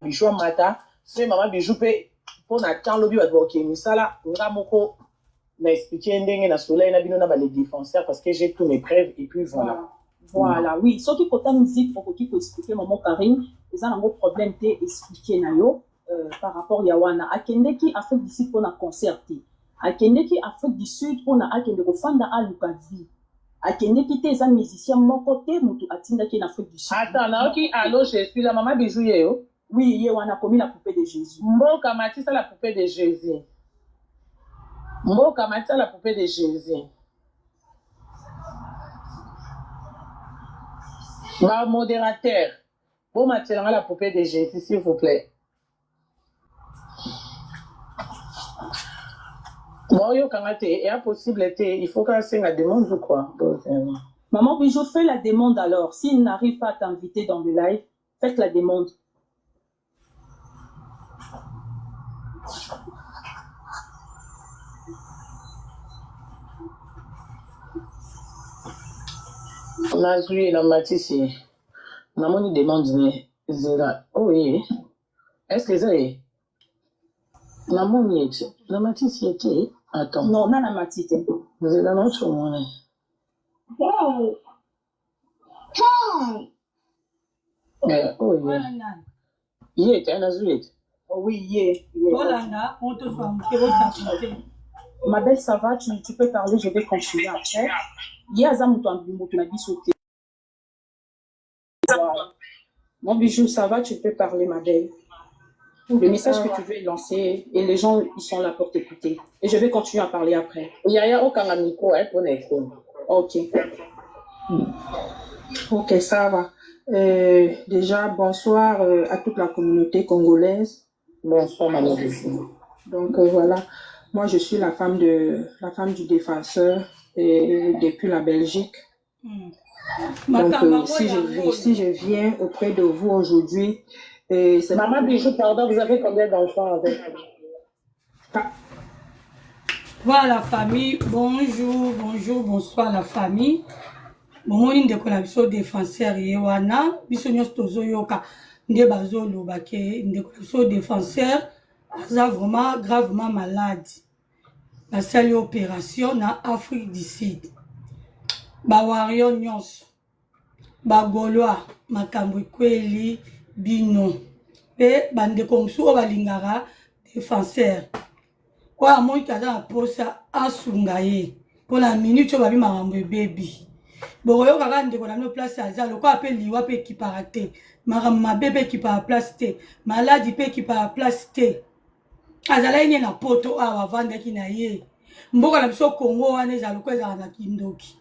bijou mata c'est maman bijou pe pour na temps lobby wa boké misala ngamoko na expliquer ndenge na soleil na bino na les défenseurs parce que j'ai tous mes preuves et puis voilà. Voilà, oui. Ce qui côté musique, faut qu'il faut expliquer maman Karine, ils ont un gros problème de expliquer na yo par rapport à Yawana. Akende qui Afrique du Sud pour na concerter. Akende qui Afrique du Sud pour na akende ko fanda a Lukavi. Akende qui t'es un musicien mon côté mutu atinda qui en Afrique du Sud. Attends, là qui allô, je suis la maman bijou yo. Oui, Yawana commis la poupée de Jésus. Mboka Matissa la poupée de Jésus. Mboka Matissa la poupée de Jésus. Ma modérateur, bon Mathieu, la poupée de Jésus, s'il vous plaît. Bon, yo, quand il impossible, il faut qu'on signe la demande ou quoi? Maman Bijou, fais la demande alors. S'il n'arrive pas à t'inviter dans le live, faites la demande. Nazui na Matisse, na moni demande zéra. Oh oui. Est-ce que ça est? Na moni était. Na Matisse était. Attends. Non, na Matisse. Zéra non sur moi. Wow. Oh oui. Il était Nazui. Oh oui, yeah. Voilà, on te fait Ma belle, ça va, tu peux parler, je vais continuer après. Mon bijou, ça va, tu peux parler, ma belle. Le message que tu veux lancer, et les gens, ils sont là pour t'écouter. Et je vais continuer à parler après. Il n'y a aucun micro pour l'école. Ok. Ok, ça va. Déjà, bonsoir à toute la communauté congolaise. Bonsoir, madame bijou. Donc voilà, moi je suis la femme du défenseur depuis la Belgique. Donc si je viens auprès de vous aujourd'hui, c'est maman bijou, pardon, vous avez combien d'enfants avec vous? Voilà la famille, bonjour, bonsoir la famille. Bon, on est de défenseur yewana, biso nyos tozo yoka nde bazolo bake nde défenseur aza vraiment gravement malade. La seule opération na Afrique du Sud. Ba wario nyos. Ba Gaulois makambo kweli bino. Pe bande komsu o balingara défenseur. Kwa moi kaza na posa asungaye. Pour la minute o babi makambo baby. Boroyo kaka ndeko na no place azalo ko appelle liwa pe ki parate. Makambo bébé ki pa place te. Maladi pe ki pa place te. Azala yenye na poto awa vandaki na ye. Mboka na biso Congo wana ezalo ko ezala na kindoki.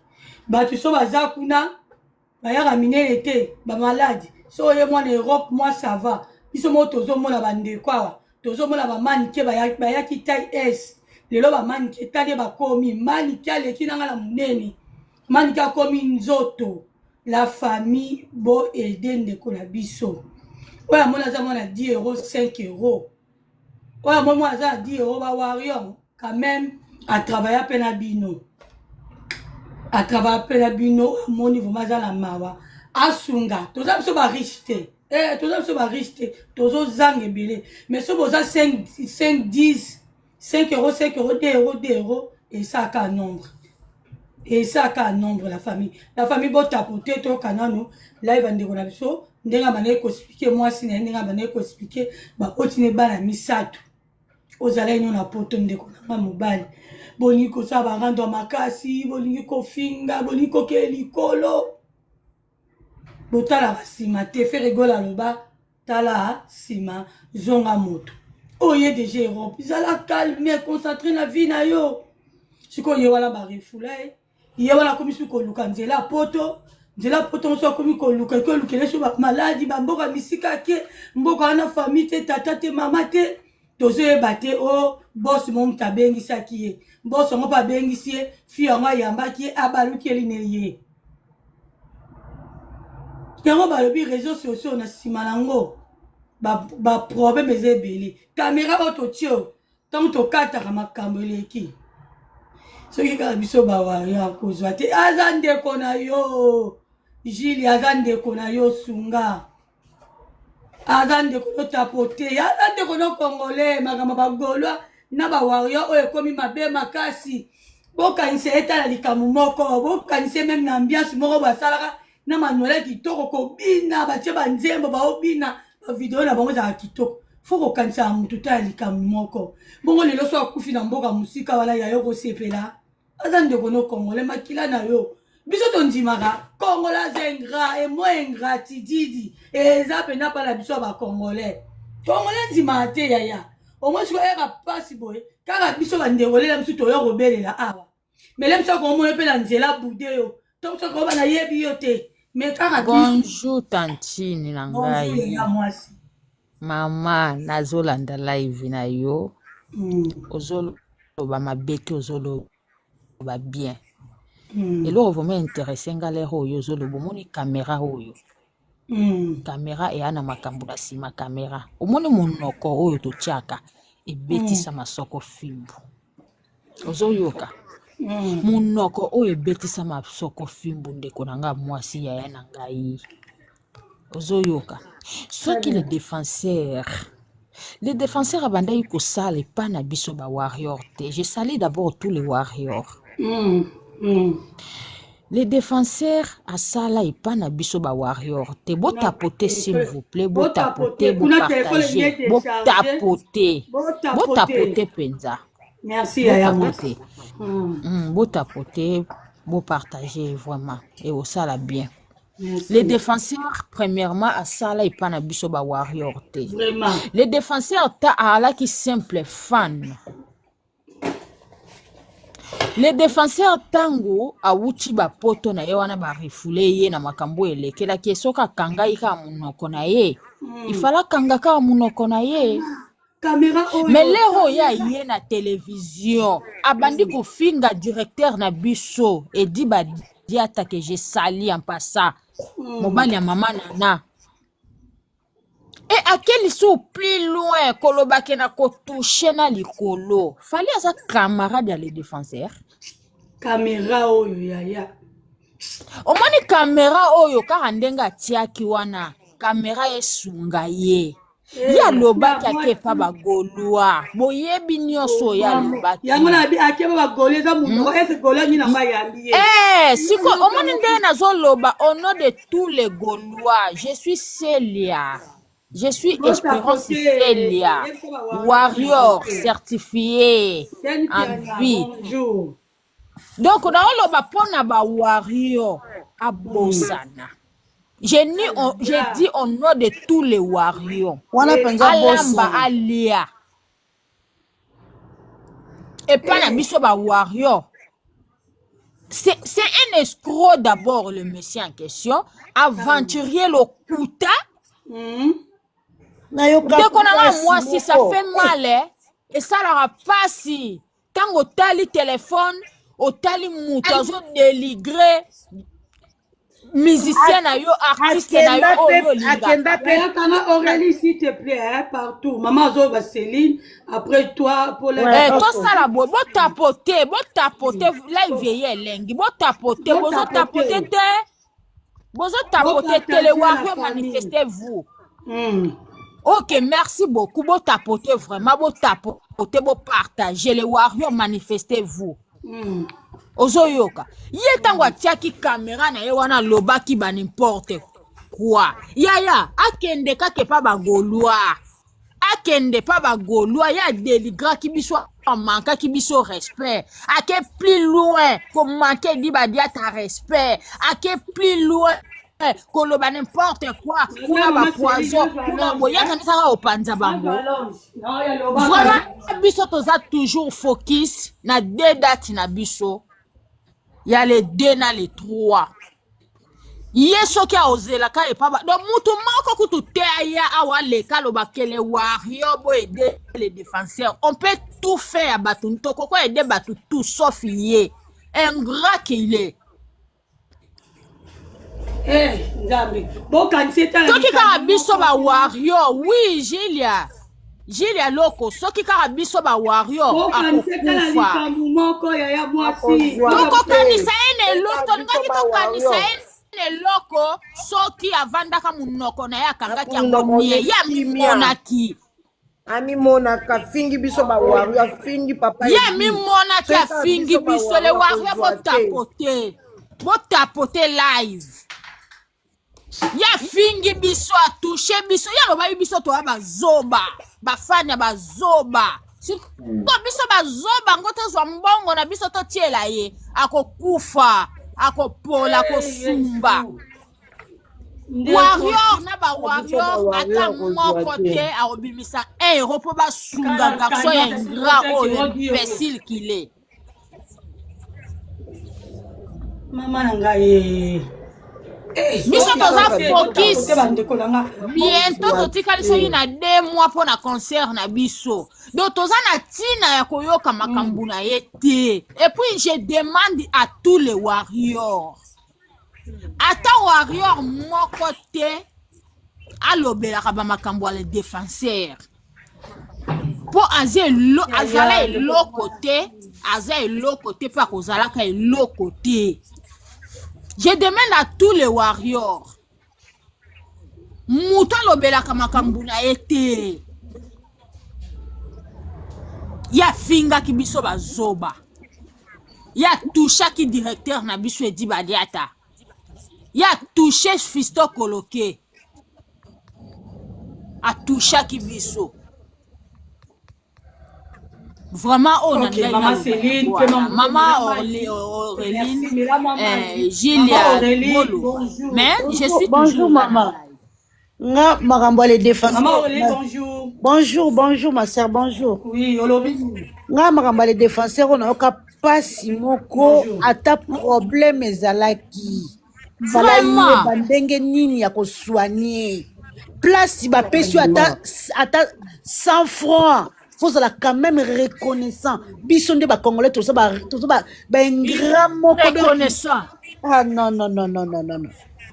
Batu so baza kuna bayaka minene te ba maladi. So ye mwana Europe moi ça va. Biso mo tozo mona bandeko awa. Tozo mona ba manike bayaki taille S. Lelo ba manike tade ba komi manike aleki nanga na munene. Manike akomi nzoto. La famille bo aider ndeko na biso. Oya mona za mona 10 euros 5 euros. Ouais, moi, ça dit, on va voir, quand même, à travailler à Penabino. À travailler à Penabino, mon niveau, ma la mawa. À Sunga, tous les gens riches, tous les gens riches, tous les gens belé. Mais ce que 5, 10, 5 euros, 5 euros, 2 euros, 2 euros, et ça, qu'un nombre. Et ça, qu'un nombre, la famille. La famille, bon, tapoter, toi, canano, là, il va dire, on a so, n'enga mané ko expliquer, moi, si n'enga mané ko expliquer, bah, otine bana misato. Ozala ino na poto ndeko na mobali boni ko sa ba rando makasi boni ko finga boni ko ke likolo botala basima te fe rigola loba tala sima zonga moto oye déjà Europe izala calme concentré na vie na yo siko ye wala ba refulai ye wala komi su ko luka nzela poto nso komi ko luka ko lukele so ba maladi ba mboka misika ke mboka na famille te tata te mama te tozo ebate o boss mom tabengisa kiye boss ngo pa bengisie fi ngo yamba ki abaluki elineye yango balobi réseaux sociaux na sima nango ba problème ezebeli caméra auto tio tant to kataka makambo eleki soki ka biso ba wa ya kozwa te azande kona yo Julie azande kona yo sunga Azan de kono tapote, azan de kono congolais, magama bagolwa, na ba warrior oyo komi mabe makasi. Boka nse eta la likamu moko, boka nse même na ambiance moko basalaka na manuela kitoko ko bina batie banzembo ba obina ba video na bango za kitoko. Foko kanisa mutu ta likamu moko. Bongo lelo so akufi na mboka musika wala ya yoko sepela. Azan de kono congolais makila na yo. Biso tondimaka Congolais ingrat et moins ingratitude et ça pena pas la biso ba Congolais. Congolais ndimate yaya. Au moins so era pasi boy. Car biso ba ndengole la biso to yo robelela awa. Mais lem so ko mo pe la nzela bude yo. To so ko ba na yebi yo te. Mais car bonjour tantine na ngai. Bonjour ya mwasi. Mama nazolanda live na yo. Ozolo ba mabeki ozolo ba bien. Et là, vous m'intéressez à l'air où vous avez une caméra. Caméra et ana makambula si ma caméra. Au moins mon noko oyo to chaka et betisa masoko fimbu. Ozoyoka. Mon noko oyo betisa masoko fimbu ndeko nanga mwasi ya yana ngai. Ozoyoka. Ceux qui les défenseurs abandai ko sale pas na biso ba warrior te. Je salue d'abord tous les warriors. Les défenseurs à ça là et pas na biso ba warrior te beau tapoter s'il vous plaît beau tapoter beau partager beau tapoter penza merci ya mwasi beau tapoter beau partager vraiment et au ça là bien. Les défenseurs premièrement à ça là et pas na biso ba warrior te vraiment les défenseurs ta ala qui simple fan. Les défenseurs tango a wuchi ba poto na ye wana ba refoule ye na makambo elekela ki soka kanga ika munoko na ye ifala kanga ka munoko na ye caméra oyo mais lero ya ye na télévision abandi ko finga directeur na biso et dit ba diata que j'ai sali en passant mobali ya mama nana et à quel sont plus loin kolobake na ko toucher na likolo fallait à sa camarade les défenseurs caméra oyo yaya au moins ni caméra oyo ka ndenga tiaki wana caméra esunga ye ya lobaki akepa bagolwa boyebi nyonso ya lobaki yango na bi akeba bagolwa za munoko ese golwa ni na mayambi siko au moins nde nazo loba au nom de tous les Gaulois je suis Célia. Je suis Espérance Célia, warrior certifié en vie. Donc, on a pas ba warrior à Bosana. J'ai dit au nom de tous les warriors. Alamba Alia. Et pas la biso ba warrior. C'est un escroc d'abord, le monsieur en question. Aventurier le Kouta. Dès qu'on a moi si ça fait mal et ça leur pas si quand au tali téléphone au tali moutozo déligré musicien na yo artiste na yo Akenda Aurélie s'il te plaît hein, partout maman zo Céline après toi pour les tout ça la bo tapoter live yé lengi bo tapoter bozo tapoter les warriors manifestez-vous. Ok, merci beaucoup. Bon tapoter vraiment, bon tapoter, bon partager les warriors, manifestez-vous. Ozoyoka. Yé tango tiaki caméra na ye wana loba ki ba n'importe quoi. Yaya, akende ka ke pa ba Gaulois. Akende pa ba Gaulois, ya déligra ki biso manka ki biso respect. Ake plus loin, comme manquer di ba dia ta respect. Ake plus loin. Koloba n'importe quoi, kuna ba poison, kuna boya kanisa au panza bango. Voilà, biso toza toujours focus na deux dates na biso. Il y a les 2 na les 3. Yeso ki a ozela ka e pa ba. Donc mutu moko kutu te ya awa le kaloba kele warrior bo aider les défenseurs. On peut tout faire batu ntoko ko aider batu tout sauf yé. Ingrat qu'il est. Bon, quand c'est un Soki karabiso ba warrior, oui, Gilia loko, soki karabiso ba warrior, akokufa. Toko kanisa ene loto, ngaki to kanisa eloko soki avandaka munoko na ye akangaki yango mie ya mimonaki Monaka fingi biso ba waru afingi papa ya mimonaki afingi biso le waru botapote live ya fingi biso atouche biso ya loba biso to bazoba bafani ya bazoba to biso bazoba ngo tozwa mbongo na biso totiela ye akokufa akopola akosumba warrior na ba warrior ata moko te aobimisa euro po basunga garçon ya ingrat oyo imbécile qu'il est mama na ngai biso toza focus bientôt totikali soki na 2 mois mpo na concert na biso donc toza na ntina ya koyoka makambo na ye te et puis je demande à tous les warriors ata warrior moko te alobelaka bamakambo ya le défenseur mpo azala eloko te aza eloko te mpe akozalaka eloko te. Je demande à tous les warriors. Mouta lobelaka makambu na ete. Ya finga ki biso bazoba. Ya toucha ki directeur na biso Edi Badiata. Ya touché Fisto Koloke. A toucha ki biso. Vraiment, on a maman Céline, maman Auréline, Gilia, mais je suis bonjour maman. Nga makambo les défenseurs. Maman Auréline, bonjour. Bonjour ma sœur, bonjour. Oui, olobi. Nga makambo les défenseurs on a oka pasi moko ata problème ezalaki. Vraiment. Bandenge nini ya ko soigner. Place ba pesu ata 100 francs. Faut quand même reconnaissant. Bisonde ba congolais tout ça ba ingrat moko reconnaissant. Ah non.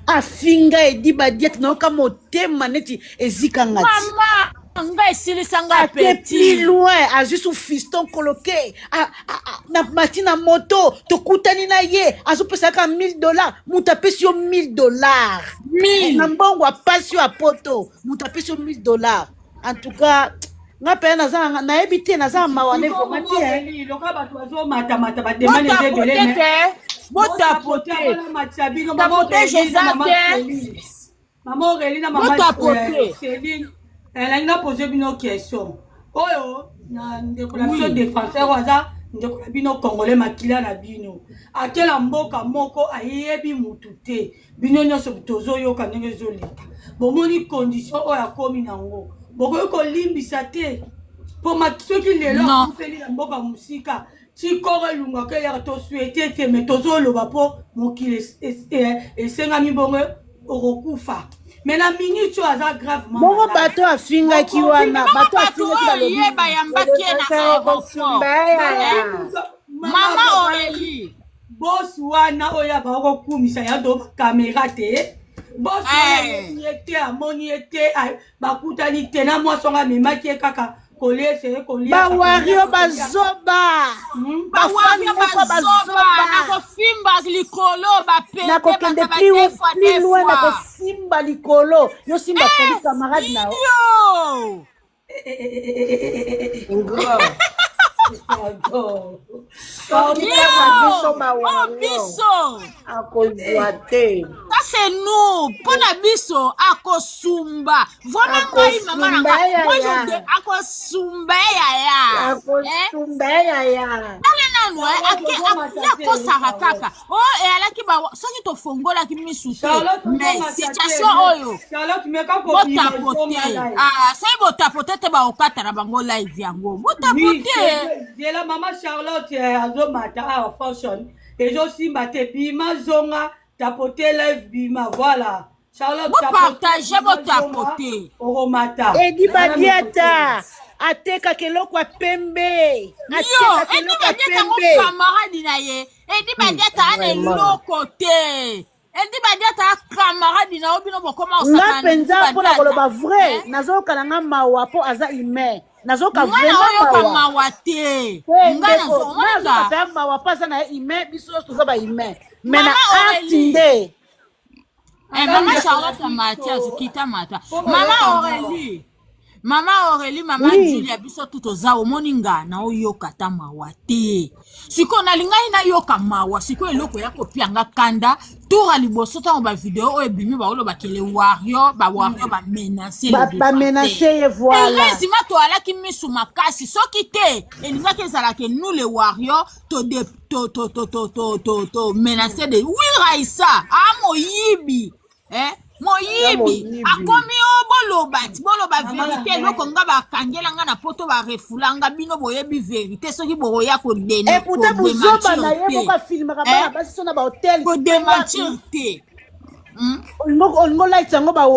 Afinga Edi Badiata na ka motema neti ezika ngati. Mama, nga silisanga petit. Plus loin, a juste Fiston Koloke. Na matina moto, to kutani na ye, azo pesaka $1000, muta pesi yo $1000. 1000. Na mbongo apasi yo apoto, muta pesi yo $1000. En tout cas, nga pe na ebite na za mawane komati eh loka bato bazo mata ba demande ebele botapote maman Aurélie na maman Céline elle a une posé une question oyo na ndeko na biso défenseur waza ndeko na bino congolais makila na bino akela mboka moko ayebi mutu te bino nyonso tozo yoka ndenge ezoleka bomoni condition oyo akomi nango bokoki kolimbisa te mpo soki lelo akufeli na mboka mosika tikoro elungaka yaka tosuete te me tozoloba mpo mokili esengami bongo okokufa me na minute oyo aza grave bongo bato afingaki wana bato afingaki bayambaki na mama Aurélie bosi wana oyo bakokumisa ya do bakamera te bosi ete amoni ete bakutani te na mwasonga amemaki ye kaka bawario bazoba nakofimba likolo nakokende plus loin nakosimba likolo yo simba feli camarade na yo biso c'est nous pona biso akosumba vraiment ngai mama nanga akosumba ya ale nanu akosaka kaka o elaki soki tofongolaki misu te mais situation oyo botapote sai botapote te baokatana bango live yango botapote la maman Charlotte azomata fashion ezosimba te bima zonga tapote live bima voilà Charlotte partager botapote oromata Edi Badiata ateka keloko pembe Edi Badiata mo camarade na ye Edi Badiata ana eloko te Edi Badiata camarade na obino bokoma osaka na penza mpona koloba vrai nazoka nga mawa po aza humain nazoka vraiment mawa te ngana mawa pasa na humain biso toza ba humain mais na art nde Maman Charlotte Mathias, quitte Mata. Maman Aurélie, maman Julia, biso tout oza omoninga na oyoka ta mawa te. Siko na linga ina yoka mawa, siko eloko ya kopianga kanda, tour liboso ta ba vidéo o ebimi ba olo ba kele warrior ba menacer le ba menacer voilà. Et ma to ala ki misu makasi soki te, elinga ke zala ke nous les warriors to menacer de oui Raissa, moyibi. Moyibi akomi boloba vérité loko nga ba kangela nga na poto ba refulanga bino boyebi vérité soki boya ko dene et pourtant buzoba na yebo ka filmer ka bana basi sona ba hotel ko démentir te on like sango ba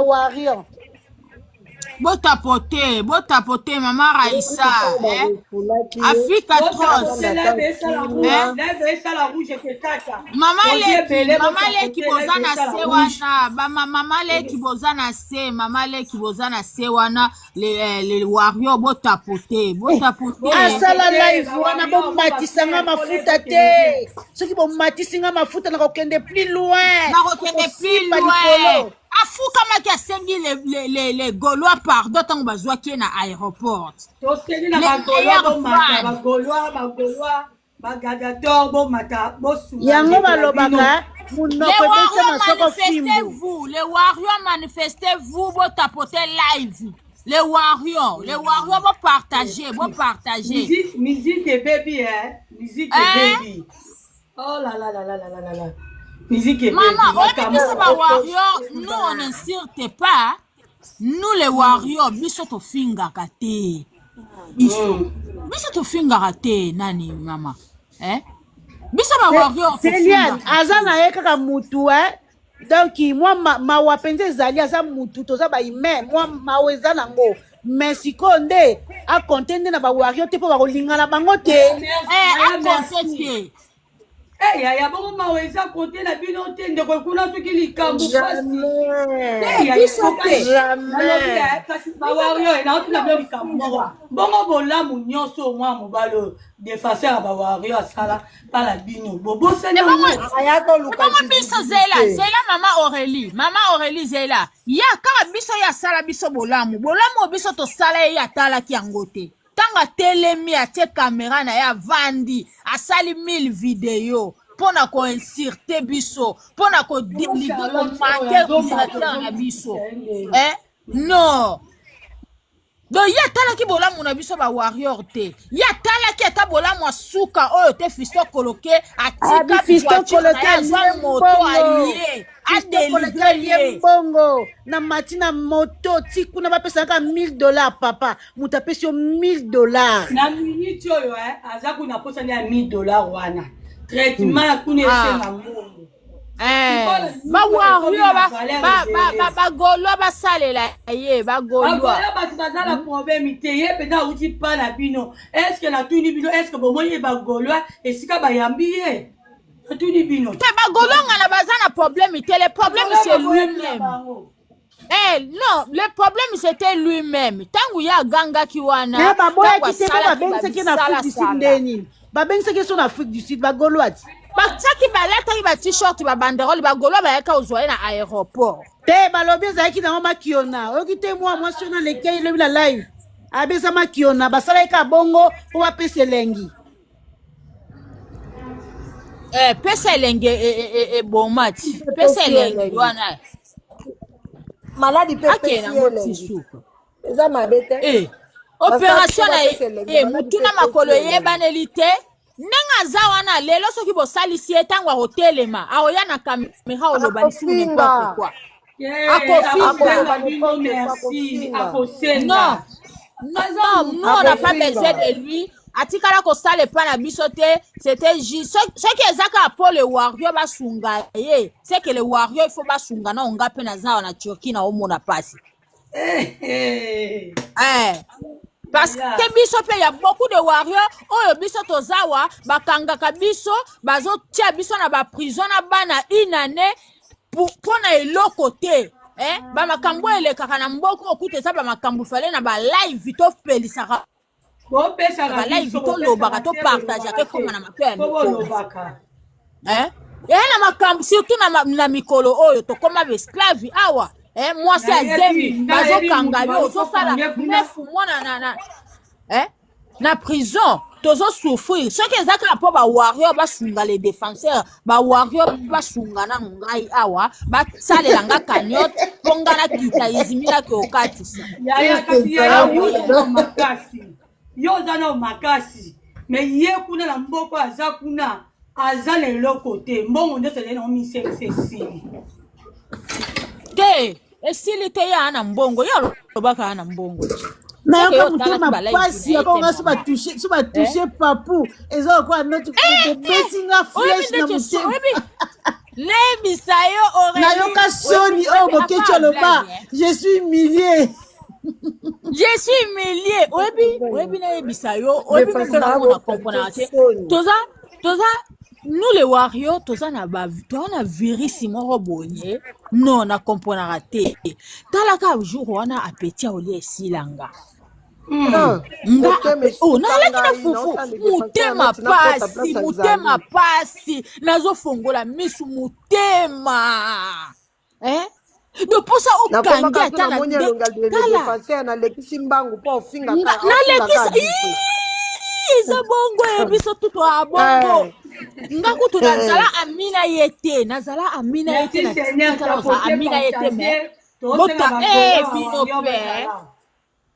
warrior botapote maman Raissa Afrique atroce maman le kibozana se wana maman le kibozana se wana les warriors botapote asala live wana bo matisanga mafuta te soki bo matisinga mafuta na kokende plus loin Afuka maki asengi les Gaulois pardon tant bazwa ki na aéroport. To sengi na Gaulois bagadator bo mata bo suma. Yango balobaka munoko pesa masoko fimbu. Les warriors manifestez-vous bo tapoter live. Les warriors bo partager. Musique et baby musique et baby. Oh là. Musique et maman, warrior, nous on n'insiste pas. Nous les warriors, biso to finga kate. Biso to finga kate nani mama. Biso ba warrior. Céliane, azana yeka mutu donc moi ma wapenze zali aza mutu toza ba ime moi maweza nango. Mais si konde a contende na ba warrior te po ba kolingana bango te. A contende. Ya bongo maweza kote na bino te ndeko kuna soki likambo pasi. Jamais. Kasi bawario na otuna bino likambo. Bongo bolamu nyonso mwa mobalo défenseur ba wario asala pala bino. Bobo sene bongo biso zela mama Aurélie zela. Ya kaka biso ya sala biso bolamu biso to sala ya tala ki angote. Tanga telemi atie caméra na ya vandi asali 1000 vidéos pona ko inserter biso pona ko déliger ko marquer na biso non do ya tala ki bolamu na biso ba warrior te ya tala ki ata bolamu asuka oyo te fisto coloqué atika fisto coloqué moto allié adeligé bongo na matina moto tikuna bapesaka $1000 papa mutapesi yo $1000 na minute oyo aza kuna posa ya $1000 wana traitement kuna esenga mbongo ba warrior ba Gaulois basalela ye ba Gaulois batu bazala problème te ye pena uti pa na bino est-ce que na tuni bino est-ce que bomoye ba Gaulois esika bayambi ye tuni bino te ba Gaulois ngana bazana problème te le problème c'est lui-même. Non, le problème c'était lui-même. Tangu ya ganga ki wana. Mais baboya ki te ba benseki na Afrique du Sud ndeni. Ba benseki so na Afrique du Sud ba Gaulois. Bakaki balata ki ba t-shirt ba banderole ba Gaulois ba yaka ozwa na aéroport. Te balobi za ki na ngoma kiona. Okite moi na lekei le la live. Abesa makiona basala ka bongo po ba pese lengi. Pese lengi e bon match. Pese lengi wana. Maladi pepe eza mabete opération na mutuna makolo yebanelite nenga za wana lelo soki bo salisi etangwa hotelema aoya na kamera olobanisi n'importe quoi non nous on n'a pas besoin de lui atikala ko sale pa na bisote c'était juste ce qui ezaka pour le warrior basunga c'est que le warrior il faut basunga na onga pe na za na Turquie na omona pasi parce que biso pe ya beaucoup de warriors oyo biso tozawa bakanga ka biso bazo tia biso na ba prison na bana une année pour na eloko te ba makambo elekaka na mboko okute za ba makambo fale na ba live to pelisaka live to lobaka to partage ke koma na mapema na makambo surtout na mikolo oyo tokoma esclave awa mwasi azemi bazokanga yo ozosala 9 mois na prison tozosouffrir soki eza kaka mpo bawarrior basunga les défenseurs bawarrior basunga na ngai awa basalela nga cagnotte mpo nga nakita eziminaki okatisa yo oza na makasi me ye kuna na mboko aza kuna aza na eloko te mbongo nyonso ezali nango misekisa esili te esili te ya na mbongo yo alobaka na mbongo nayoka motema pasi yakonga so batushe papu eza lokola noti betinga flèche na motema lebisa yo nayoka soni oyo bokeci aloba je suis humilié oyebi nayebisa yo oyebi na comprendre te toza nous les warriors toza na virisi moko boye non na comprendre te talaka jour wana appétit olia esilanga nalaki na fufu motema pasi nazofongola misu motema doposa okangi ata nalekisa eza bongo ye biso tuto abongo nga kutu nazala amina ye te me bota bino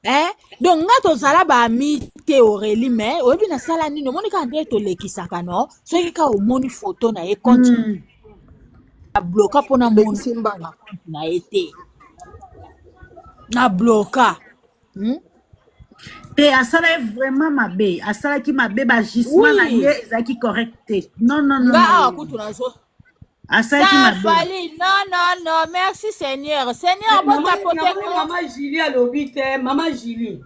pe donc nga tozala baami te Aurélie me oyebi nasala nini omoni ka nde tolekisaka no soki ka omoni foto na ye compte abloka mpona moni na ye te na bloka te asala ye vraiment mabe asalaki mabe bagisement na ye ezalaki correct te non kutu nazo asalaki mabe non merci Seigneur botapote Maman Julie alobi te Maman Julie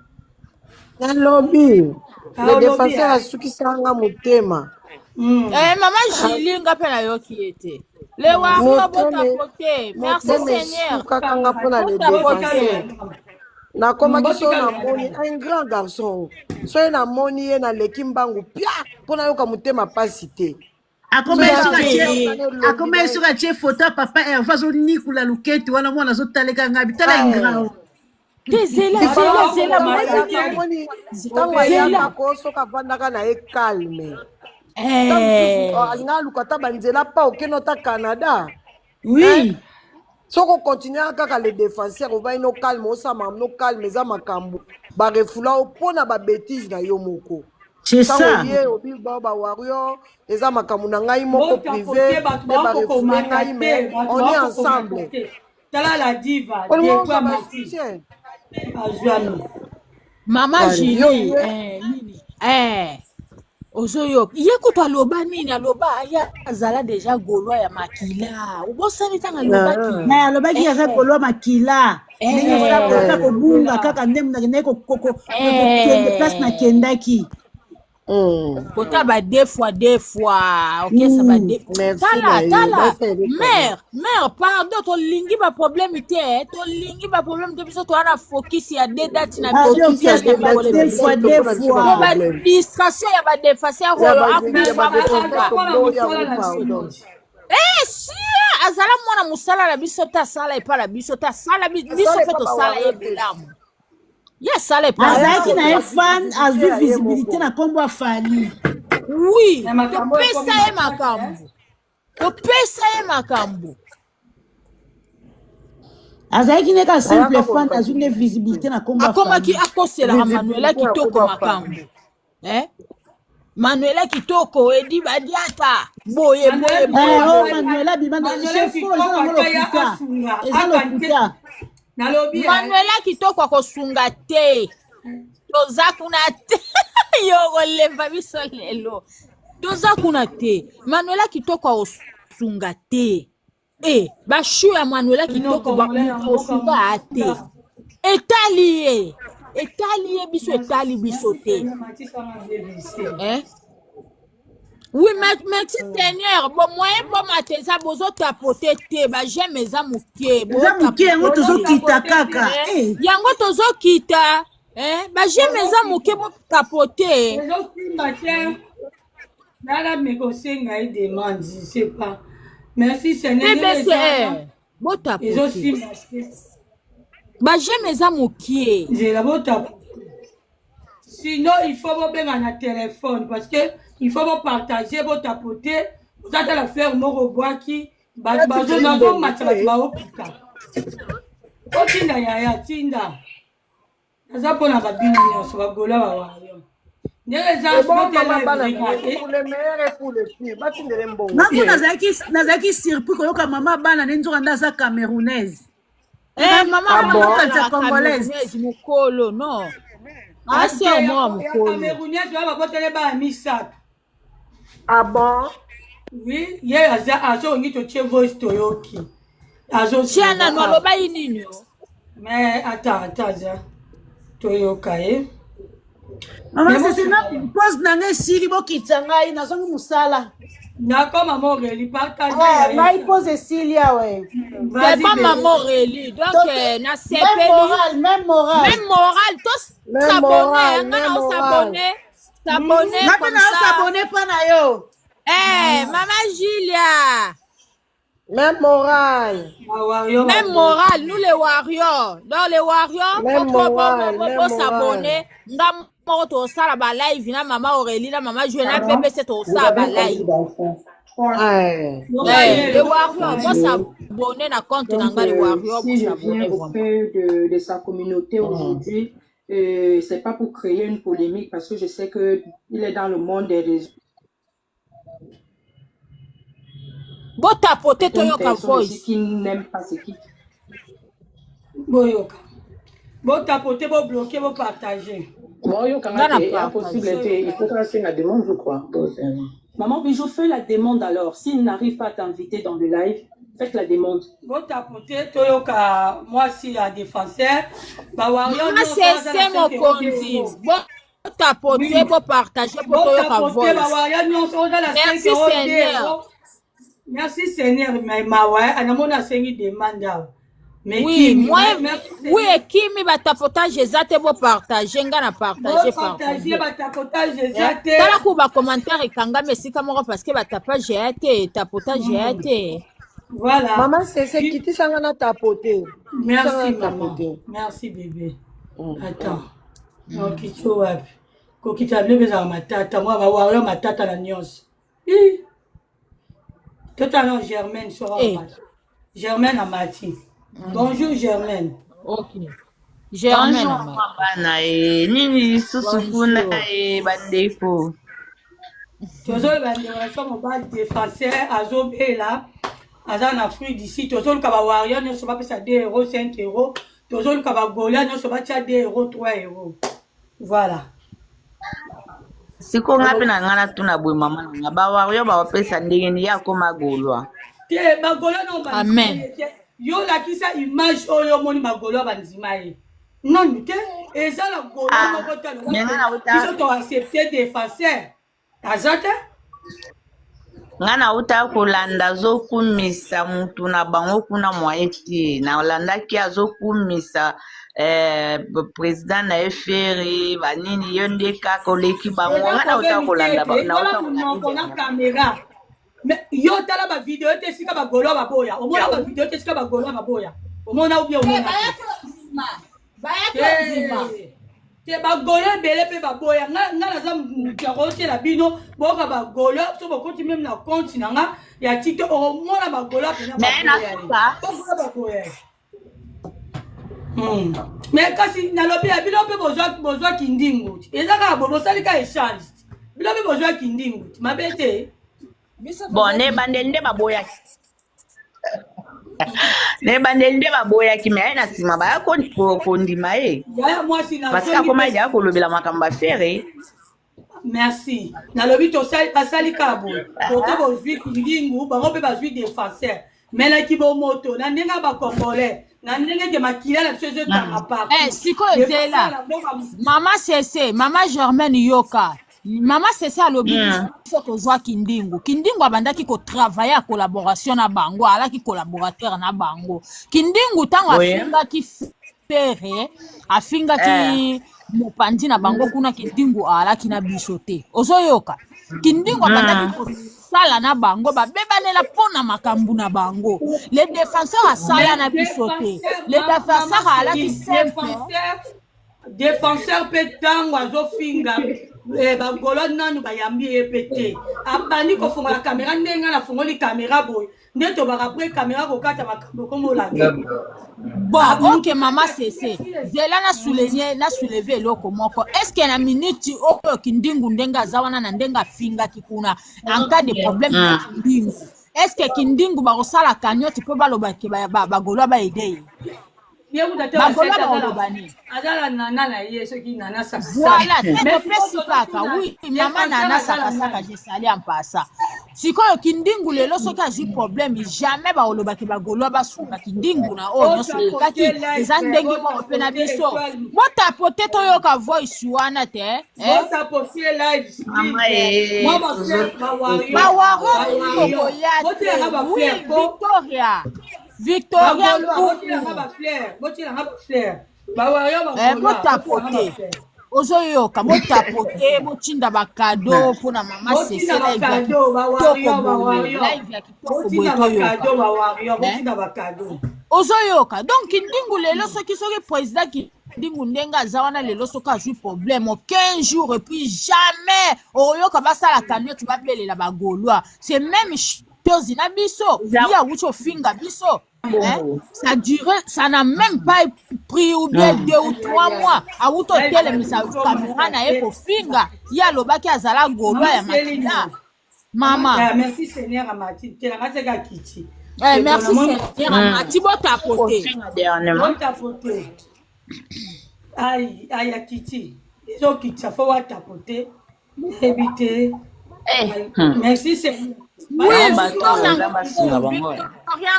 alobi le défenseur asukisanga motema Maman Julie nga mpe nayoki ye te le wario botapote merci Seigneur kakanga mpona le défenseur nakomaki so namoni un grand garçon so namoni ye naleki mbangu pia mpona yoka motema pasi te akoma ye soki atie foto ya papa Herve azonikula luketi wana mwana azotaleka ngai bitala ingrao ntango ayambako soki avandaka na ye calme alinga aluka ata banzela pa okende ota Canada oui soko continue kaka le défenseur ovai no calme osama no calme eza makambo barefula opona ba bêtise na yo moko c'est ça ye obi ba warrior eza makambo na ngai moko privé mais barefula ngai mais on est ensemble tala la diva Maman Julie ozoyo ye kutu aloba nini aloba ya azala deja gaulois ya makila obosani tanga alobaki na alobaki aza gaulois makila ndenge osaka kobunga kaka ndenge nakendaki kokende place nakendaki kota ba deux fois ok ça va deux tala mère pardon tolingi ba problème te biso to ana focus ya deux dates na ba distraction ya ba défenseur si azala mwana musala la biso ta sala et pas la biso ta sala biso fait to sala e bilamu yes azalaki na ye fan azwi visibilité na nkombo ya fali oui topesa ye makambo azalaki neka simple fan azwi ne visibilité na nkombo ya fali akomaki akoselaka Manuela kitoko makambo Manuela kitoko edi badiata boye Manuela bimana c'est faux eza lokuta Manuela kitoko akosunga te toza kuna te yokoleva biso lelo toza kuna te Manuela kitoko akosunga te bashu ya Manuela kitoko bakosunga te etali biso etali biso te oui merci Seigneur bon moyen bon mateza bozo tapoter te ba j'aime eza mukie yango tozokita kaka yango tozokita ba j'aime eza mukie bo tapoter nala me kosenga demande je sais pas Merci Seigneur. PBC. Bota Ils aussi. J'aime eza mokie. J'ai la bota. Sinon, il faut vous faire un téléphone parce que il faut vous partager, vous tapoter. Vous allez la faire mon robot qui va vous mettre au pita. O tinda ya tinda. Aza pona ba bino nyonso ba gola ba wa yo. Ndele za spote la nazaki surpris koyoka mama bana nenzoka ndaza camerounaise. Maman congolaise mukolo non. Asi au moins mukolo. Camerounaise ba botele ba misato. Ah bon? Oui, hier azo ngito che voice toyoki. Azo Chiana no loba inini yo. Mais attends ça. Toyoka Maman c'est na pose nane sili bokitsa ngai nazongi musala. D'accord maman Aurélie partage. Ngai pose sili ouais. C'est pas maman Aurélie donc na sepeli même moral tous s'abonner ngana s'abonner comme ça s'abonner pas na yo. Maman Julia. Même moral. Même moral, nous les warriors. Dans les warriors, on s'abonner. Dans mon sala ba live, na maman Aurélie, na maman Julia, PBC to sala ba live. Les warriors, on s'abonner na compte na les warriors. Si je viens auprès de sa communauté aujourd'hui, c'est pas pour créer une polémique parce que je sais que il est dans le monde des réseaux. Bon tapoter Toyoka voice. Qui n'aime pas ce qui. Boyoka. Bon tapoter, bon bloquer, bon partager. Boyoka, il y a possibilité. Il faut passer la demande, je crois. Maman Bijou, fais la demande alors. S'il n'arrive pas à t'inviter dans le live, faites la demande. Bon tapoter Toyoka, moi si la défenseur. Moi c'est mon conduit. Bon tapoter, bon partager, bon Toyoka voice. Merci Seigneur. Merci Seigneur, mais anamona sengi demande. Mais oui, moi, oui, Kimi va tapotage zate bo partager, ngana partager ba tapotage zate. Tala ku ba commentaire ikanga mesika moko parce que ba tapage été tapotage été. Voilà. Maman c'est qui ti sanga na tapoter. Merci maman. Merci bébé. Attends. OK, tu vois. Ko kitable beza matata, moi ba wa matata la nyonso. Tout à l'heure, Germaine sera en match. Germaine à Mati. Bonjour, Germaine. Ok. Germaine. Nini susukuna bandeko. Toujours bandeko ba défenseur azobe là. Azan Afrique d'ici. Toujours le kaba warrior ne soit pas ça 2 €, 5 €. Toujours le kaba golia ne soit pas 2 €, 3 €. Voilà. Siko ngapi na ngana tuna boy mama nga ba warrior ba pesa ndenge ni yako magolwa. Te magolwa no ba. Amen. Yo la kisa image oyo moni magolwa banzima ye. Non te eza la golwa no kotalo. Ils ont accepté défenseur. Azata ngana uta kolanda zokumisa mutu na bango kuna mwaeti na olanda ki azokumisa président na FRI banini yonde ka koleki bango ngana uta kolanda ba na uta caméra mais yo tala ba vidéo te sika ba golo ba boya o mona ba vidéo te sika ba golo ba boya o mona ou bien o mona ba te ba golo bele pe ba boya ngana za mutaro te la bino boka ba golo so ba konti même na compte nanga ya TikTok o mona ba golo pe na ba boya mais kasi nalobi ya bino pe bozwa kindingu ezaka bobo salika échange bino pe bozwa kindingu mabete bon ne bandende baboya ne bandende baboya ki mais na sima ba ko ndima e parce que comment il a ko lobela makamba faire. Merci nalobi to salika bo to bozwi kindingu bango pe bazwi défenseur mais la ki bo moto na ndenga ba congolais. Siko ezela Mama Cessé, Mama Germaine Yoka. Mama Cessé a lobby faut que joie Kindingu. Kindingu abandaki ko travailler en collaboration na bango, alaki collaborateur na bango. Kindingu tango afinga ki fere, afinga ki mopandi na bango kuna Kindingu alaki na bisote. Ozo yoka. Kindingu abandaki ko sala na bango babebanela pona makambu na bango. Les défenseurs à sala na bisoté. Les défenseurs à la défenseur petango azofinga bagolo nanu bayambi epete abani kofunga caméra ndenga na fungoli caméra boy ndeto après caméra kokata makambo komo la bon ok mama sese zela na soulever eloko moko est-ce que na minute oyo kindingu ndenga zawana na ndenga finga kikuna en cas de problème na kindingu est-ce que kindingu bakosala cagnotte po baloba ke bagolo ba aider voilà, oui, maman nana saka jesali en passant. Si quoi kindingu lelo soki aji problème jamais ba olobaki bagolo basunga kindingu na o nyoso kaki ezandenge mo pena biso. Bota poteto yo ka voice wana te, bota poster live Victoria botapote ozoyoka botapote bochinda bakado mpona mama sese ozoyoka donc ndingu lelo soki président ndingu ndenga aza wana lelo soki azwi problème 15 jours et puis jamais oyoka basala cagnotte babelela bagolwa c'est même na biso ya wucho finga biso ça durait, ça n'a même pas pris ou bien 2 ou 3 mois à wuto telemisa caméra na eko finga ya lobaki azala golo ya makina mama merci Seigneur Amati tela kaseka kiti merci Seigneur Amati botapote botapote ay akiti izo kitsa fo watapote ebite merci Seigneur. Oui, rien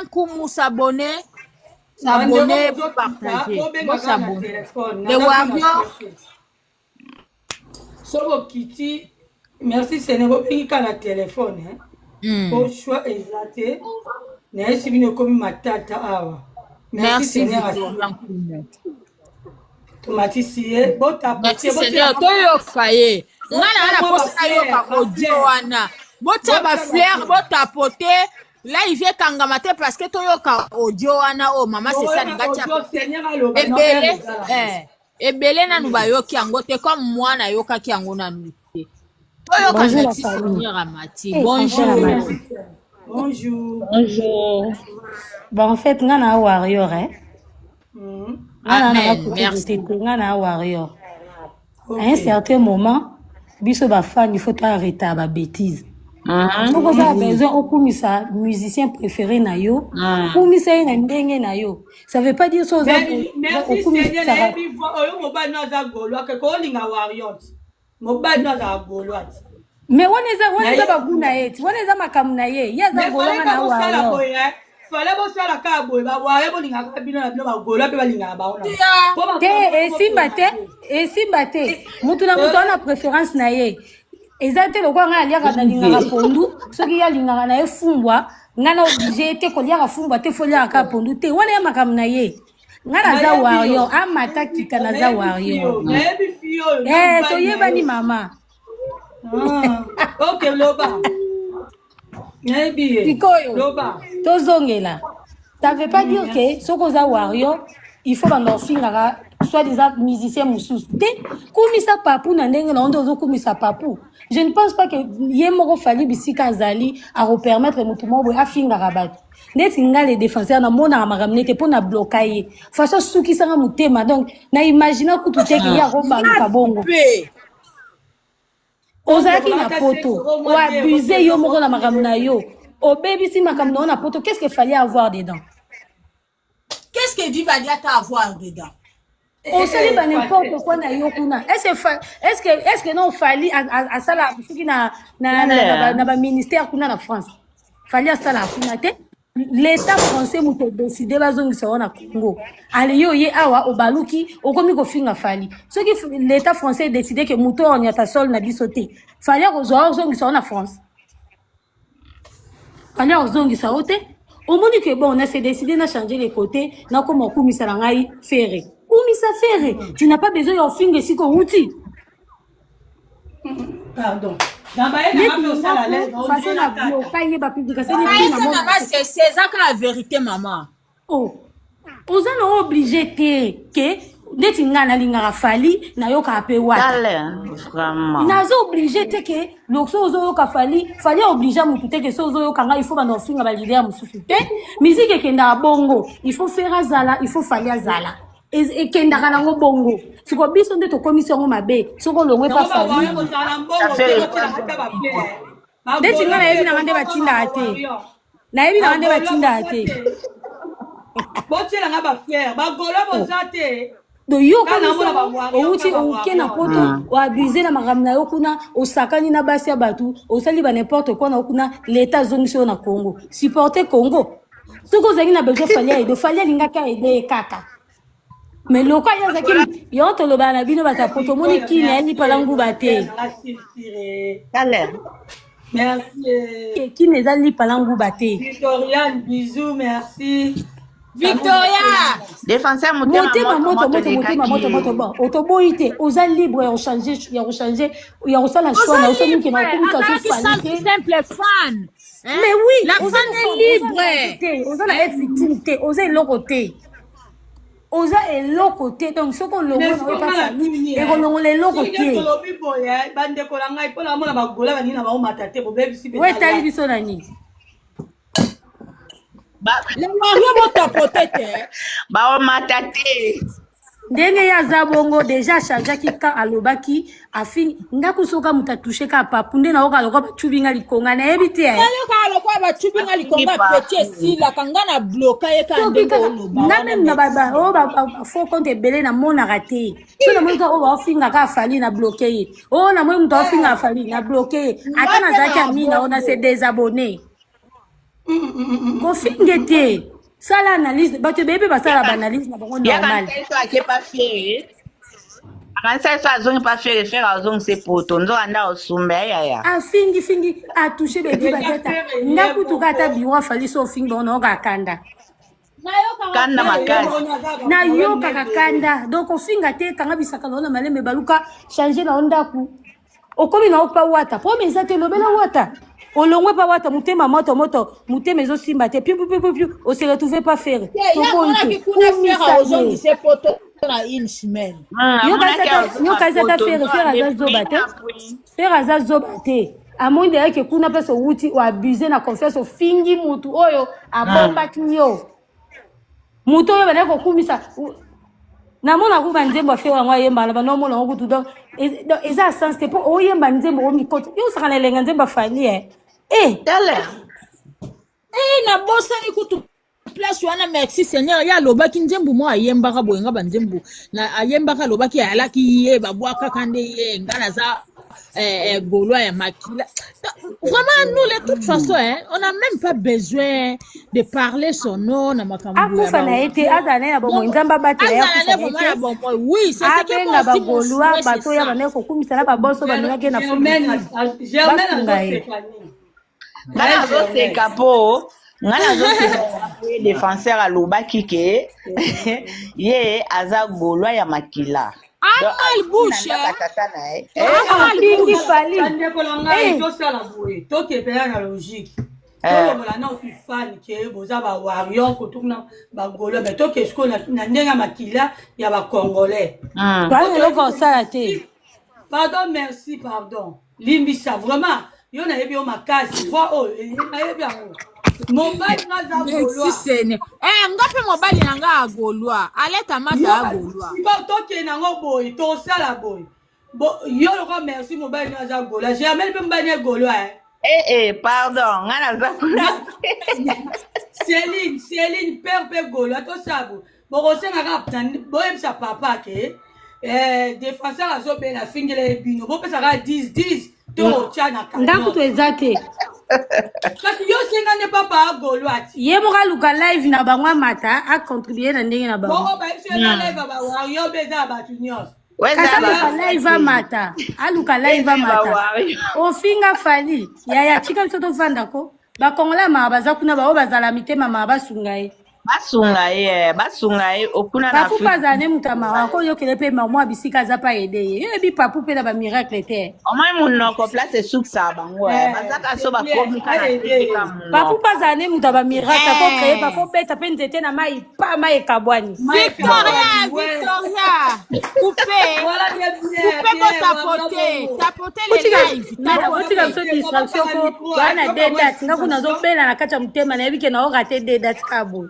comme s'abonner, partager, s'abonner. Les warriors. Sobo Kiti, merci Seigneur, il y a le téléphone. Au choix exact, merci bien comme ma tata awa. Merci Seigneur. Tomati siye, merci Seigneur, toyo faye. Ngana ana posta yo ka audio wana. Bota ba fleur, bota pote. Là il vient kangamate parce que toyoka audio wana o mama c'est ça ngacha. Ebele ebele na nuba yoki yango te comme moi na yoka ki yango na nuté. Toyoka merci Seigneur Amati. Bonjour. Bonjour. Bon en fait ngana warrior hein. Amen. Merci. Ngana warrior. À un certain moment, biso ba fan il faut arrêter ba bêtise. Donc vous avez besoin au commissaire musicien préféré na yo, commissaire na ndenge na yo. Ça veut pas dire ça. Merci Seigneur. Mais on est pas guna eti, on est makamuna ye. Ya za golonga na warrior. Fallait bosser la cabo ba wa bolinga ka bino na bino ba gola pe balinga ba ona et si mbate mutu na préférence na ye ezate lokwa nga aliaka na linga pondu soki ya linga na efumbwa nga na obligé te ko liaka fumbwa te folia ka pondu te wana ya makam na ye nga na za warrior amata kita na za warrior to yeba ni mama OK loba tozongela. Ça veut pas dire que ce qu'on a warrior, il faut qu'on finira soit des musiciens moussous. Comme ça papou n'andenge na ondo comme ça papou. Je ne pense pas que yemoko fali bisika zali à repermettre mutumo bo afinga rabat. Net inga les défenseurs na mona maramne te pona bloquer. Façon souki sanga mutema donc na imaginer que tout est qu'il y a roba kabongo. Ozaki na poto, ou abuser yo moko na makamna yo. Au baby si makamna na poto, qu'est-ce qu'il fallait avoir dedans? Qu'est-ce que Dieu va dire à avoir dedans? On sait pas n'importe quoi na yo kuna. Est-ce que non fallait à ça la na ba ministère kuna na France. Fallait à ça la kuna te. L'État français m'a décidé bazongisa wana Congo. Ale yo ye awa obaluki okomi ko finga fali. Ce qui l'État français décidé que muto onyata sol na bisoté. Fallait ozongisa wana France. Fallait ozongisa ote. Au moni que bon on a décidé na changer les côtés na comme okumisa na ngai ferré. Kumisa ferré. Tu n'as pas besoin de finga siko outi. Pardon. Façon la bloquer ba publication ni maman c'est ça que la vérité maman. Oh. Oza no obligé que ndeti ngana lingara fali na yoka ape wata. Vraiment. Nazo obligé que lokso ozo yoka fali obligé mutu te que so ozo yoka nga il faut ba no finga ba leader mususu te. Musique kenda bongo, il faut faire azala, il faut fali azala. Et kenda kana ngo bongo. Siko biso nde to commission mabe, soko longwe pa fali. Ndeti ngana yebi na ngande batinda ate. Na yebi na ngande batinda ate. Botiela nga ba fier, ba golo bozate. Do yo kana outi oke na poto o abuser na makamna yo kuna osakani na basi ya batu osali ba n'importe quoi na kuna l'état zongisho na Congo supporter Congo soko zangi na besoin fallait lingaka aider kaka mais loka ya zaki yo to loba na bino bata poto moni kine ni palangu bate merci kine zali palangu bate Victoriane bisous merci Victoria défenseur moto bon autoboité oza libre ya changer ya la choix na osoni ki na komisa simple fan mais oui la fan est libre oza na effectivité oza eloko te donc ce qu'on logo na pas famille et qu'on le logo te bande ko la ngai pona mona bagola bani na ba o matate bo bebi si be ouais tali biso nani le Mario motapote ba o matate ndenge ya zabongo déjà charge ki ka alobaki afini ndakusoka mutatouche ka papunde na oka lokwa chubinga likonga na ebite ya ka lokwa ba chubinga likonga petit sila kangana bloka ye ka ndenge oloba ngame na baba o ba fo compte belé na mona raté so na mwika o ba finga ka fali na bloquer o na mwe mto finga fali na bloquer ata na zaki amina ona se désabonner ko fingete sala analyse bato bebe basala ba analyse na bango normal ya pas fier quand ça zone pas fier faire azong c'est poto ndo anda osumbe ya fingi a toucher bebe batata ndakutu kata biwa fali so finga ona ka kanda kanda makasi na yo kaka kanda donc finga te kanga bisaka na malembe baluka changer na ondaku okomi na opa wata po meza te lobela wata olongwe pa wata mutema moto mutema ezo simba te piu on se retrouver pas faire na une semaine yo kaza ta faire azazoba te amonde yake kuna pesa wuti o abuser na confiance fingi mutu oyo abomba kinyo mutu oyo bana ko kumisa na mona ku banzembo fe wa yemba na bano mona ku tudo eza sens te po oyemba nzembo o mikoti yo saka na lenga nzemba fali na bosa ni kutu place wana merci Seigneur ya lobaki nzembo mo ayemba ka boyenga banzembo na ayemba ka lobaki alaki ye babwaka kande ye ngana za Gaulois et Makila. Vraiment, nous, de toute façon, on n'a même pas besoin de parler son nom. Oui, c'est ce que moi défenseur à Lobaki ke ye aza Gaulois ya Makila. Il bouge. Logique. Pardon, merci, pardon. Limbisa, vraiment. Yo na yebi o makasi. Mobile na za Gaulois. Ngape mobile na nga Gaulois. Aleta mata Gaulois. Si ba toke na ngo boy, to sala boy. Yo le grand merci mobile na za Gaulois. J'ai jamais pe mbanya Gaulois. Pardon, ngana za Céline père Gaulois to sabo. Bo rosenga ka boyem sa papa ke défenseur azo be la fingele bino. Bo pesa ka 10 to chana ka. Ndakuto ezate. Kasi yo senga ne papa Gaulois. Ye moka luka live na bangwa mata a contribuer na ndenge na bango. Bo ba se na live ba wa yo beza ba tunyos. Kasa luka live mata. A luka live mata. O finga fali. Ya chika biso to vanda ko. Ba kongola ma baza kuna ba o bazala mitema ma basunga e. basunga ye okuna na papu pas ane mutama ko yo kele pe maman bisika za pa aider ye bi papu pe na ba miracle te au moins monoko place suksa bango bazaka so ba komi kana papu pas ane mutaba miracle ko créer papu beta pe nzete na mai pa mai kabwani Victoria coupé tapoter les lives otika biso distraction ko wana data tinga kuna zo bela na kacha mutema na yebike na o rater des dates kabo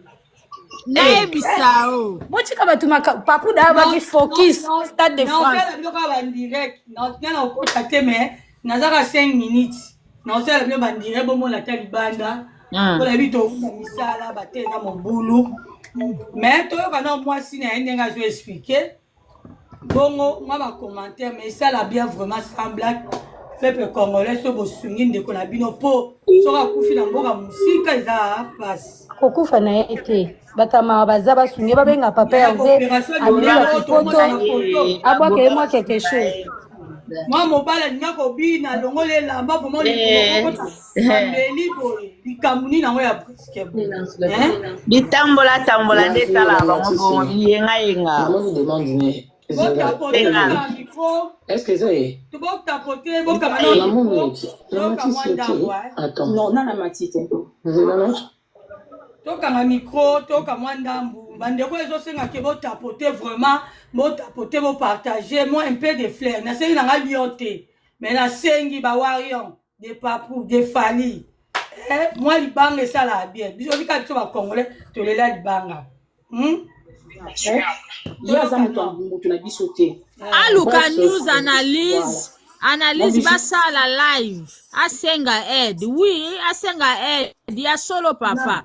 nayebisa o botika bato papu da baki focus stade de France direct na okota te mais nazaka 5 minutes naosala bino bandirect bomona ta libanda mpona yebi tokuta misala bate eza mobulu mais toyoka na mwasi na ye ndenge azo explike bongo mwa bacommentaire mais esala bien vraiment semblable peuple congolais so bosungi ndeko na bino mpo soki akufi na mboka mosika eza pasi kokufa na ye te batama baza basungi babenga papa yanze amila kipoto abwaka ye mwa quelque chose mwa mobala alinga kobina alongoli elamba vomoliambeli boye likambo nini yango ya briske bitambola nde esala bango yengayenga Est-ce que c'est non nana matite tokanga micro toka mwa ndambu bandeko ezosengaki botapote vraiment botapote bopartage moi un peu de fleur nasengi nanga lio te mais nasengi bawarion de papu de fali moi libanga esala bien biso bika biso bacongolais tolela libanga aluka news analyse basala live asenga aide oui asenga aide ya solo papa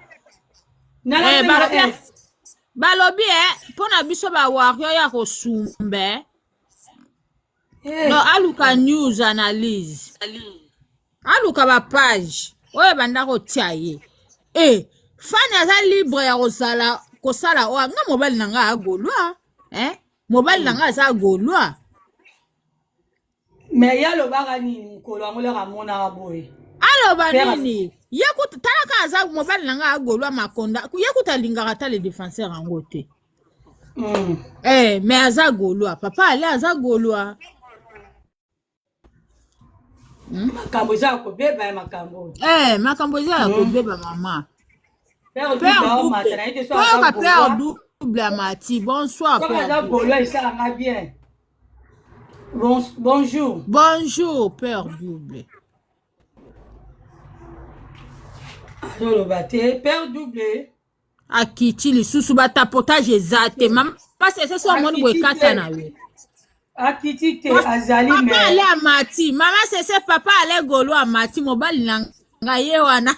balobi mpona biso bawario ya kosumbe no aluka news analyse aluka bapage oyo banda kotia ye fani aza libre ya kosala oyo nga mobali na nga agolwa mobali na nga aza agolwa mais yalobaka nini mokolo yango leka monaka boye aloba nini talaka aza mobali na nga agolwa makonda ye kuta alingaka ta le défenseur yango te mais aza golwa papa ale aza golwa makambo eza ya kobeba ya makambo makambo eza ya kobeba mama père double ya mati bonsoir père golwa esalanga bien bonjour père double azoloba te père double akiti lisusu batapotage eza te mama pasese so amoni boye kasa na yo akiti te azali papa ale amati mama sese papa ale golo amati mobali na nga ye wana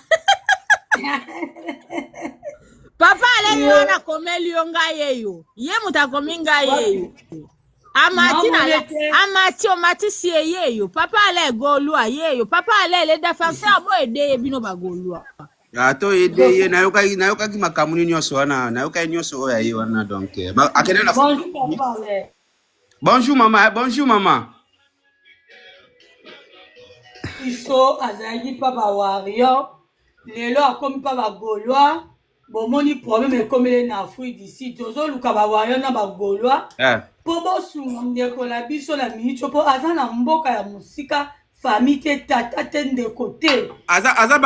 papa ale ye wana komeli yo nga ye yo ye mutu akomi nga ye yo amati omati si ye yo papa ale golwa ye yo papa ale le défenseur bo ede ye bino bagolwa to ede ye nayokaki makambo nyonso wana nayokaki nyonso oyo ye wana donc akende na bonjour maman iso azalaki pa bawario lelo akomi pa bagolwa bomoni problème ekomele na Afrique d'ici tozoluka bawario na bagolwa mpo bosunga ndeko na biso na minitio mpo aza na mboka ya mosika famille te tata te ndeko te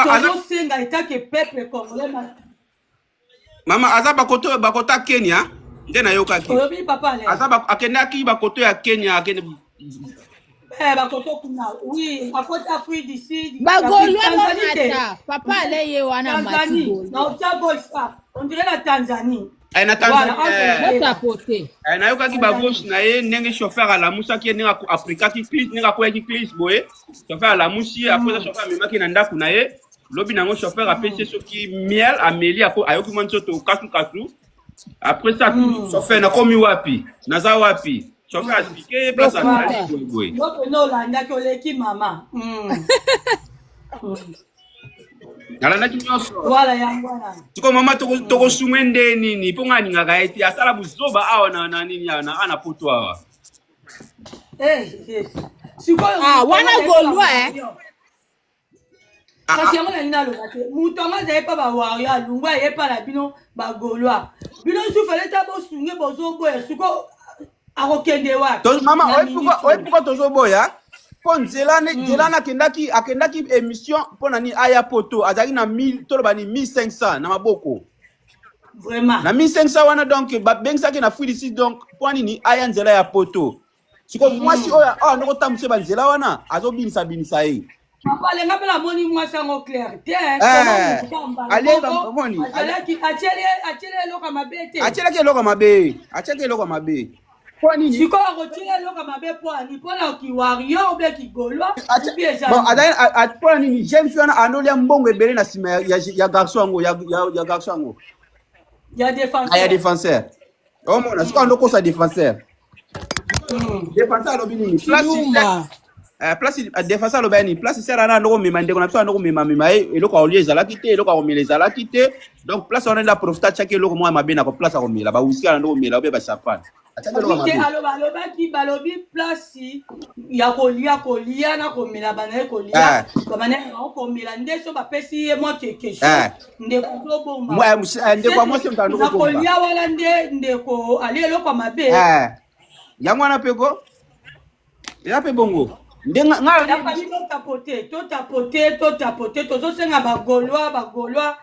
tozosenga etake peuple congolais mama aza bakota Kenya nde nayokaki oyobi papa ale akendaki bakoto ya Kenya akende bakoto kuna oui akota Afrique d'ici bagolwa mata papa ale ye wana mati na otia voice on dirait la Tanzanie nayokaki bavoice na ye ndenge chauffeur alamusaki ye ndenge aplikaki clis ndenge akweyaki clis boye chauffeur alamusi ye apres chauffeur amemaki na ndako na ye lobi nango chauffeur apesi soki miel ameli ayoki mwa nzoto kasu après ça chauffeur nakomi wapi naza wapi chauffeur expliqué ye place azali boye olandaki oleki mama nalandaki nyonso voilà yango wana tiko mama tokosunga nde nini mpo nga alingaka ye te asala buzoba awa na nini na poto awa wana golwa Kasi yango na nina loba te. Mutonga zaye pa ba warrior alungwa ye pa la bino ba golwa. Bino sufele ta bo sunge bozo boya suko akokende wapi. Maman, pourquoi toujours boya? Pon Zelana akendaki émission pour nani aya poto azali na 1000 tolobani 1500 na maboko. Vraiment. Na 1500 wana donc ba bengsa ki na fui ici donc pour nini aya nzela ya poto. Siko moi si oya ndoko tamuse ba nzela wana azobinisa binisa yi. Papa lenga pela moni moi sango clair. Allez ba moni. Achele loka mabete. Achele loka mabe. Kwa nini? Siko akotile loka mabe poani pona ki warrior obe ki golwa. Bon, pour nini jeune fille na anolia mbongo ebele na sima ya garçon ngo ya garçon ngo. Ya défenseur. Ya défenseur. Oh mon, siko ndoko sa défenseur. Défenseur lobi nini? Place défenseur lobi nini? Place sera na ndoko mema ndeko na biso ndoko mema eloko olie ezala kite eloko omela ezala kite. Donc place on est là profiter chaque eloko moi mabe na ko place omela ba usika ndoko mela obe ba champagne. aloba ki balobi place ya kolia na komela bana kolia bana komela nde so bapesi ye moi quelque ndeko zobomba ndeko moi c'est ndako ko kolia wala ndeko ali eloko mabe yango wana peko ya pe bongo ndenga tapote tozosenga bagolwa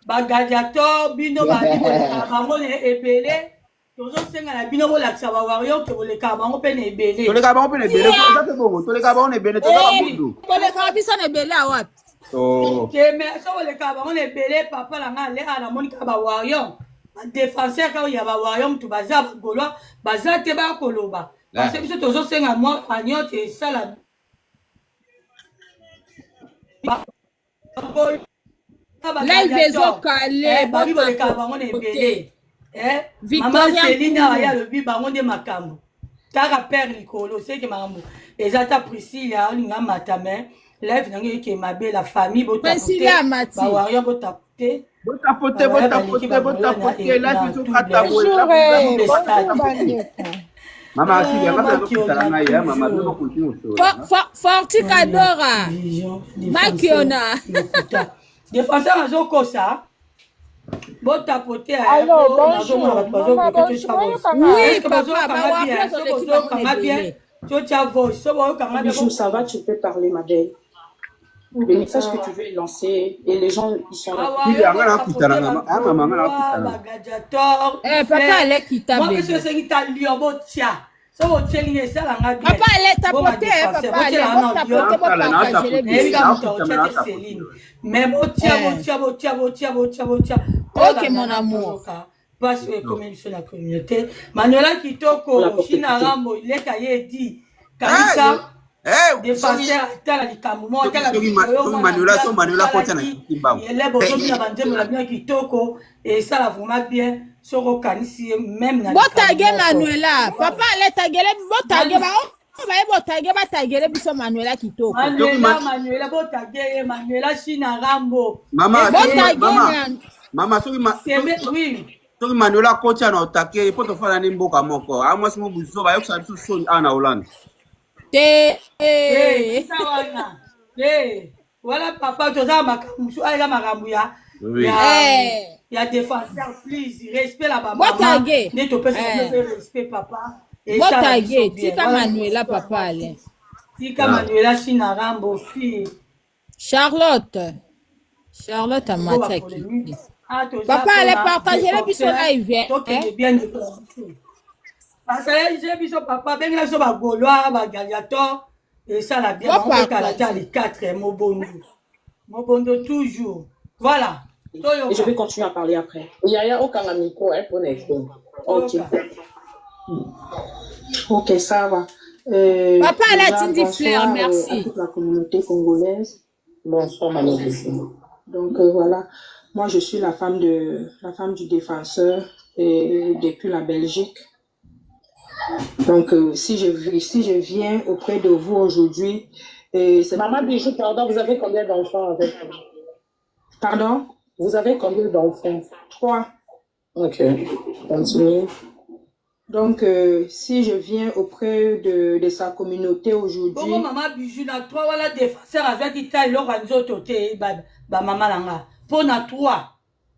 bagadiator bino bango ebele tozosenga na bino bolakisa bawario ke boleka bango pe na ebele toleka bango pe na ebele eza pe bongo toleka bango na ebele toleka bundu toleka biso na ebele awapi mais so boleka bango na ebele papa na nga ale ana moni ka bawario badéfenseur ka ya bawario mutu baza bagolwa baza te bakoloba parce que biso tozosenga mwa anyote esala live ezokale babi boleka bango na ebele Maman Céline aya lobi bango nde makambo kaka père likolo seke makambo eza ta Priscille olinga matame live nange ke mabe la famille botapote ba wario botapote là tu kata Mama asi ya kata kutana ya mama bebo continue Forti Kadora Makiona défenseur azokosa botapote alors bonjour Bijou, ça va, tu peux parler, ma belle. Le message que tu veux lancer et les gens ils sont là. Papa allait quitter. Papa allait tapoter, papa allait ok mon amour. Parce que comme ils sont la communauté, Manuela Kitoko, China Rambo, il est caillé dit, Kanisa, défenseur, tel Likamumo, tel Manuela Kotana, il est bon, la bien Kitoko, et ça va vraiment bien, sur Kanisi, même dans Botage Manuela, papa allait taguer, Botage, Botage, Batagere, biso Manuela Kitoko. Manuela, Botage, Manuela China Rambo. Mama, oui. Toki Manuela kocha na otake ipo tofana ni mboka moko. Amwa simu buzo ba yoksa biso so ana Holland. Sawana. Voilà papa toza makambu ala makambu ya. Ya défenseur please respect la maman. Botage. Ne to pesa respect papa. Botage, tika Manuela papa ale. Tika Manuela China Rambo fille. Charlotte a mataki. Papa allait partager les bisous live. Partager bisous papa, ben là so ba goloa, ba galiator et ça la bien on peut la les 4 mobondo toujours. Voilà. Et je vais continuer à parler après. Il y a aucun micro pour l'instant. OK. OK, ça va. Papa elle a dit fleur, merci. À toute la communauté congolaise. Bonsoir madame. Donc voilà. Moi, je suis la femme du défenseur depuis la Belgique. Donc, si je viens auprès de vous aujourd'hui, c'est... Maman Bijou, pardon, vous avez combien d'enfants avec vous? Pardon? Vous avez combien d'enfants? 3. Ok, continuez. Donc, si je viens auprès de sa communauté aujourd'hui... Bongo maman bijou na toi wala défenseur avec Italie l'oranzo toté ba maman langa. Pour na toi.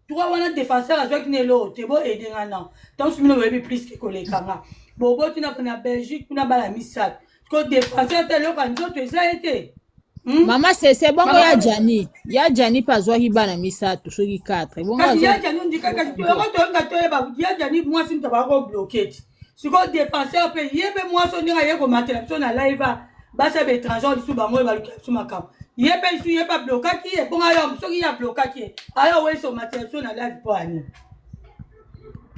Toi wala défenseur avec Nelo te bo aider non. Donc si nous veut plus que kolekanga. Bobo tu na na Belgique tu na bala misat. Ko défenseur te l'oranzo te ça été. Maman c'est bon ya Jani pazwa hibana misatu soki 4. Bon kasi ya Jani ndika kasi tu ero to ngato ba ya Jani moi si taba ko bloquer. Si ko défenseur pe yebe moi so ndika yeko matela so na live ba sa be étranger su ba moi ba lu su makam. Yebe su yeba bloquer ki e bon ayo so ki ya bloquer ki. Ayo we so matela so na live po ani.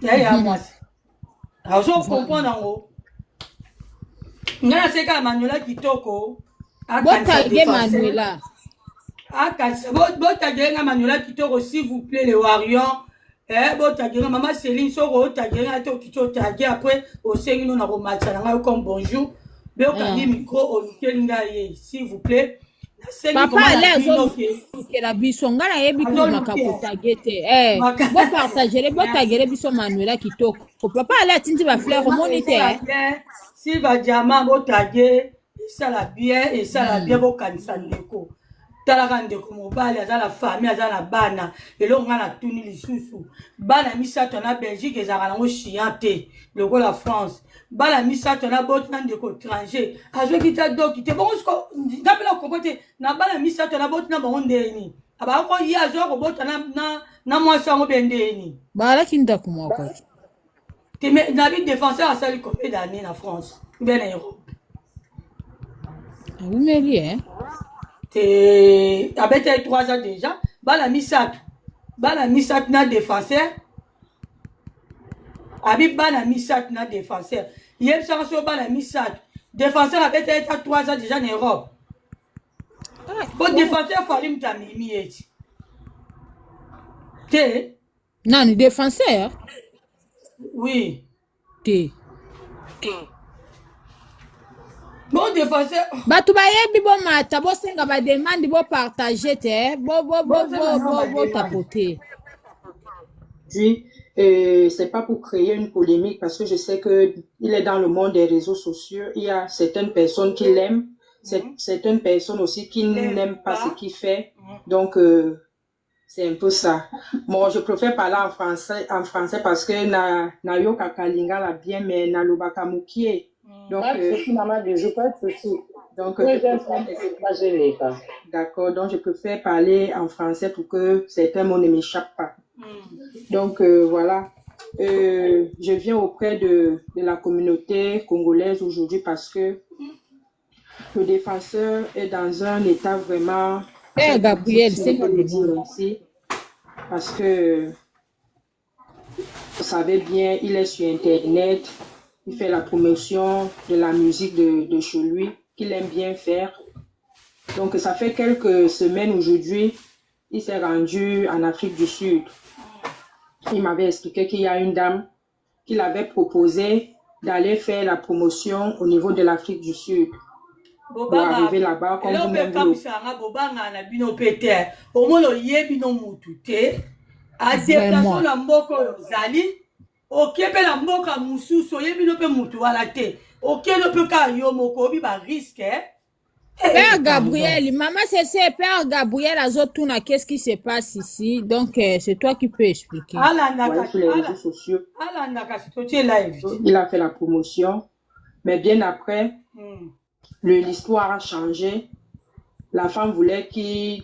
Ya moi. Alors so comprendre ngo. Ngana seka Manuela kitoko. Botage Manuela. Botage Manuela kitoko s'il vous plaît les warriors. Botage maman Céline soro tage ato kitoko tage après au sengi no na ko matala comme bonjour. Botage micro au kelinga ye s'il vous plaît. Papa allez la bisonga na yebi ko makapotage te. Bo partager botage biso Manuela kitoko. Papa allez tindi ba fleur moniteur. S'il va diamant botage ça la bien beau kanisa ndeko talaka ndeko mobali aza la famille aza la bana elongo na tuni lisusu bana misato na Belgique ezaka nango chiante loko la France bana misato na bot na ndeko étranger azwe kita doki te bon ko ndapela ko kote na bana misato na bot na bango ndeni aba ko yi azwa ko bot na moi sango bendeni bala kinda kuma ko te na bi défenseur a sali combien d'années na France bien en Europe. Vous m'aimez, hein? T'es avec 3 ans déjà. Bala misat na défenseur. Abi bala misat na défenseur. Yem ça sur bala misat. Défenseur avec 3 ans déjà en Europe. Bon défenseur Falim Tamimi est. T'es? Non, le défenseur. Oui. T'es. Bon défenseur. Batu ba yebi bo mata bo senga ba demande bo partager te bo tapoter. Oui, c'est pas pour créer une polémique parce que je sais que il est dans le monde des réseaux sociaux. Il y a certaines personnes qui l'aiment, certaines personnes aussi qui n'aiment pas ce qu'il fait. Donc c'est un peu ça. Bon, je préfère parler en français parce que na yo kakalinga la bien mais na lobaka mukie. Donc, d'accord, donc je préfère parler en français pour que certains mots ne m'échappent pas. Donc voilà, je viens auprès de la communauté congolaise aujourd'hui parce que le défenseur est dans un état vraiment... Gabriel, c'est pas le dire ici, parce que vous savez bien, il est sur Internet. Il fait la promotion de la musique de chez lui, qu'il aime bien faire. Donc, ça fait quelques semaines aujourd'hui, il s'est rendu en Afrique du Sud. Il m'avait expliqué qu'il y a une dame qui l'avait proposé d'aller faire la promotion au niveau de l'Afrique du Sud. Pour arriver là-bas, comme vous m'avez dit. Okebe la mboka mususu yebi no pe mutu wala te okelo pe ka yo moko bi ba risque Père Gabriel, maman c'est Père Gabriel azotuna qu'est-ce qui se passe ici donc c'est toi qui peux expliquer. Sur les réseaux sociaux. Il a fait la promotion mais bien après l'histoire a changé. La femme voulait qu'il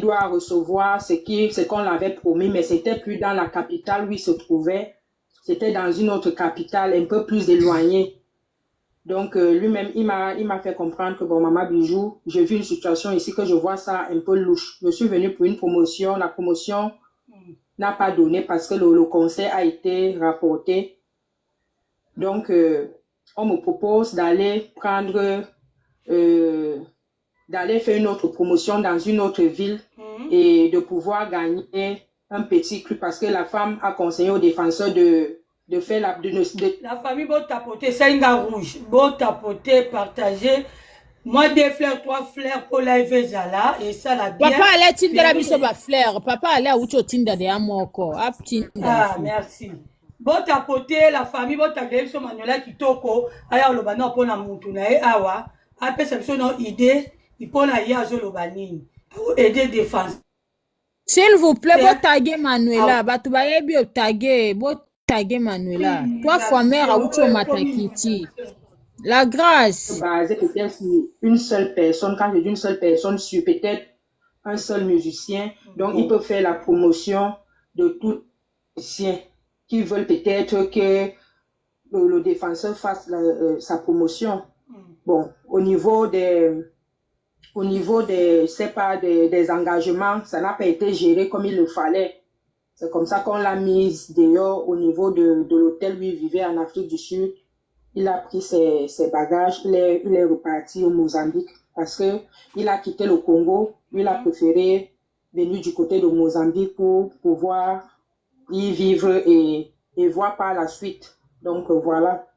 doit recevoir ce qu'on l'avait promis mais c'était plus dans la capitale où il se trouvait. C'était dans une autre capitale un peu plus éloignée. Donc, lui-même, il m'a fait comprendre que, bon, Maman Bijou, j'ai vu une situation ici que je vois ça un peu louche. Je suis venue pour une promotion. La promotion n'a pas donné parce que le conseil a été rapporté. Donc, on me propose d'aller d'aller faire une autre promotion dans une autre ville et de pouvoir gagner un petit cru parce que la femme a conseillé aux défenseurs de faire la famille beau tapoter, c'est une rouge, beau tapoter, partager. Moi, 2 fleurs, 3 fleurs pour la Zala et ça la bien. Papa allait tinda la biso ba fleur. Papa allait à ucho tinda de amoko. Ah, merci. botapote la famille botagela biso Manuela kitoko aya oloba na mpona mutu na ye awa apesa biso na idée mpona ye azoloba nini aider défense. S'il vous plaît, botaguer Manuela. Batu bayebi otaguer, botaguer Manuela. 3 fois mère a oucho matakiti. La grâce. Basé peut-être sur une seule personne, quand je dis une seule personne, sur peut-être un seul musicien. Donc, il peut faire la promotion de tous les musiciens qui veulent peut-être que le défenseur fasse sa promotion. Bon, au niveau des des engagements, ça n'a pas été géré comme il le fallait. C'est comme ça qu'on l'a mise dehors au niveau de l'hôtel où il vivait en Afrique du Sud. Il a pris ses bagages, il est reparti au Mozambique parce que il a quitté le Congo. Il a préféré venir du côté de Mozambique pour pouvoir y vivre et voir par la suite. Donc voilà.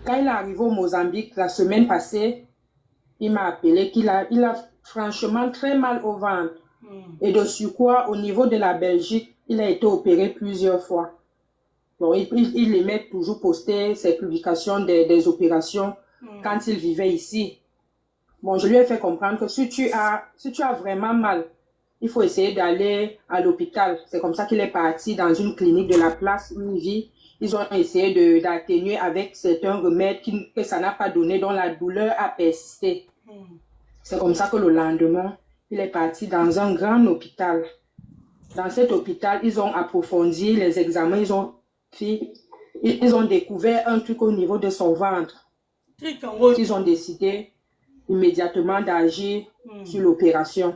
Quand il est arrivé au Mozambique la semaine passée, il m'a appelé qu'il a franchement très mal au ventre. Et de surcroît, au niveau de la Belgique, il a été opéré plusieurs fois. Bon, il aimait toujours poster ses publications des opérations quand il vivait ici. Bon, je lui ai fait comprendre que si tu as vraiment mal, il faut essayer d'aller à l'hôpital. C'est comme ça qu'il est parti dans une clinique de la place où il vit. Ils ont essayé d'atténuer avec certains remèdes que ça n'a pas donné, dont la douleur a persisté. C'est comme ça que le lendemain, il est parti dans un grand hôpital. Dans cet hôpital, ils ont approfondi les examens, ils ont découvert un truc au niveau de son ventre. Ils ont décidé immédiatement d'agir sur l'opération.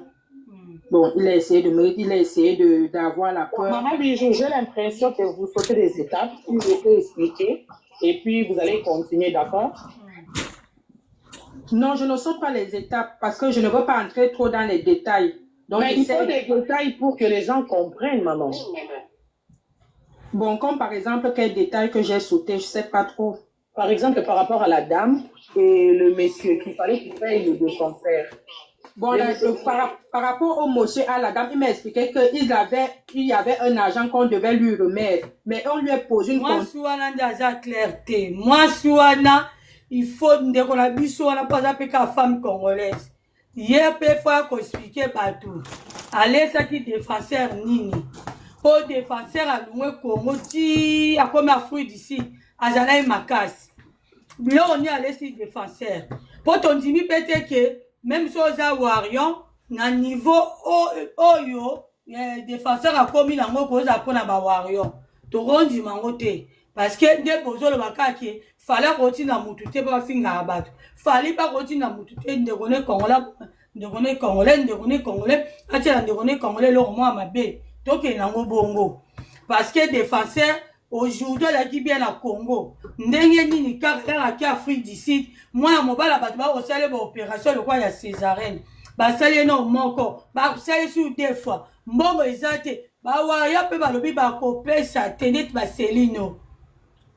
Bon, il a essayé d'avoir la peur. Maman Bijou, j'ai l'impression que vous sautez des étapes, si je peux expliquer, et puis vous allez continuer, d'accord? Non, je ne saute pas les étapes parce que je ne veux pas entrer trop dans les détails. Donc, mais il faut des détails pour que les gens comprennent, maman. Bon, comme par exemple, quel détail que j'ai sauté, je ne sais pas trop. Par exemple, par rapport à la dame et le monsieur, qu'il fallait qu'il paye le de son père. Bon, par rapport au monsieur à la dame, il m'a expliqué qu'il y avait un argent qu'on devait lui remettre. Mais on lui a posé une question. Moi, Souana, il faut qu'on a vu Souana pas appeler la femme congolaise. Hier, il faut expliquer partout. Allez, ça qui est défenseur Nini. Pour défenseur à l'oué Congo, si à comme Afrique d'ici, à Zanaï Makas. Là, on est allé sur défenseur. Pour ton dimi, peut-être que même si on a Warion, na niveau Oyo, défenseur a commis la mot cause à prendre à Warion. Tu rendu mangoté. Parce que dès que vous avez le fallait continuer à moutouter pour finir à battre. Fallait pas continuer à moutouter, de connaître Congolais, le roman à ma baie. Donc, il y a un bongo. Parce que défenseur, aujourd'hui, la qui bien à Congo. Ndenge nini kaka qui Afrique d'ici. Moi, mon bal à battre, au salaire opération, le quoi il y a Césarène. Bah, ça y est, non, mon corps. Bah, ça y est, sous des fois. Bon, exacté. Bah, ouais, y'a peu, bah, le biba, copé, ça, tenait, bah, Célino.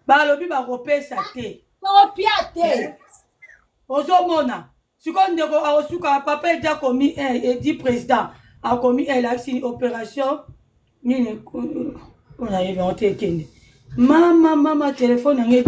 Bah, le biba, copé, ça, té. Copiate. Ozomona. Si on dit que papa a déjà commis et dit président a commis une opération, on a inventé. Maman, téléphone.